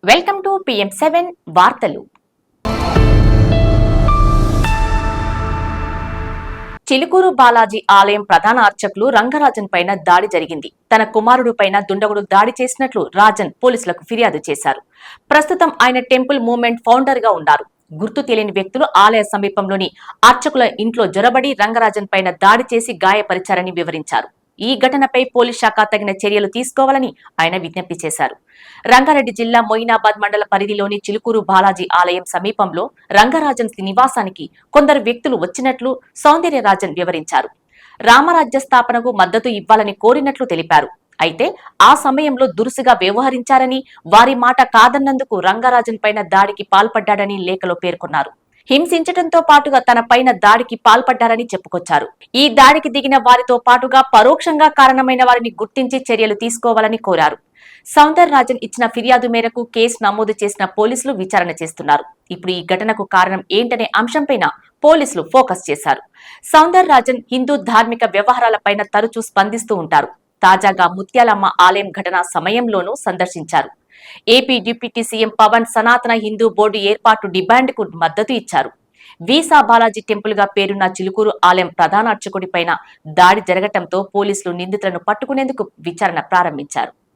Welcome to PM7 వార్తలు. చిలుకూరు బాలాజీ ఆలయం ప్రధాన అర్చకులు రంగరాజన్ పైన దాడి జరిగింది. తన కుమారుడు పైన దుండగుడు దాడి చేసినట్లు రాజన్ పోలీసులకు ఫిర్యాదు చేశారు. ప్రస్తుతం ఆయన టెంపుల్ మూవ్మెంట్ ఫౌండర్ గా ఉన్నారు. గుర్తు తెలియని వ్యక్తులు ఆలయ సమీపంలోని అర్చకుల ఇంట్లో జొరబడి రంగరాజన్ పైన దాడి చేసి గాయపరిచారని వివరించారు. ఈ ఘటనపై పోలీస్ శాఖ తగిన చర్యలు తీసుకోవాలని ఆయన విజ్ఞప్తి చేశారు. రంగారెడ్డి జిల్లా మొయినాబాద్ మండల పరిధిలోని చిలుకూరు బాలాజీ ఆలయం సమీపంలో రంగరాజన్ నివాసానికి కొందరు వ్యక్తులు వచ్చినట్లు సౌందర్యరాజన్ వివరించారు. రామరాజ్య స్థాపనకు మద్దతు ఇవ్వాలని కోరినట్లు తెలిపారు. అయితే ఆ సమయంలో దురుసుగా వ్యవహరించారని, వారి మాట కాదన్నందుకు రంగరాజన్ పైన దాడికి పాల్పడ్డాడని లేఖలో పేర్కొన్నారు. హింసించడంతో పాటుగా తన పైన దాడికి పాల్పడ్డారని చెప్పుకొచ్చారు. ఈ దాడికి దిగిన వారితో పాటుగా పరోక్షంగా కారణమైన వారిని గుర్తించి చర్యలు తీసుకోవాలని కోరారు. సౌందర్యరాజన్ ఇచ్చిన ఫిర్యాదు మేరకు కేసు నమోదు చేసిన పోలీసులు విచారణ చేస్తున్నారు. ఇప్పుడు ఈ ఘటనకు కారణం ఏంటనే అంశంపైన పోలీసులు ఫోకస్ చేశారు. సౌందర్యరాజన్ హిందూ ధార్మిక వ్యవహారాలపైన తరచూ స్పందిస్తూ ఉంటారు. తాజాగా ముత్యాలమ్మ ఆలయం ఘటన సమయంలోనూ సందర్శించారు. ఏపీ డిప్యూటీ సీఎం పవన్ సనాతన హిందూ బోర్డు ఏర్పాటు డిమాండ్ కు మద్దతు ఇచ్చారు. వీసా బాలాజీ టెంపుల్ గా పేరున్న చిలుకూరు ఆలయం ప్రధాన అర్చకుడి పైన దాడి జరగటంతో పోలీసులు నిందితులను పట్టుకునేందుకు విచారణ ప్రారంభించారు.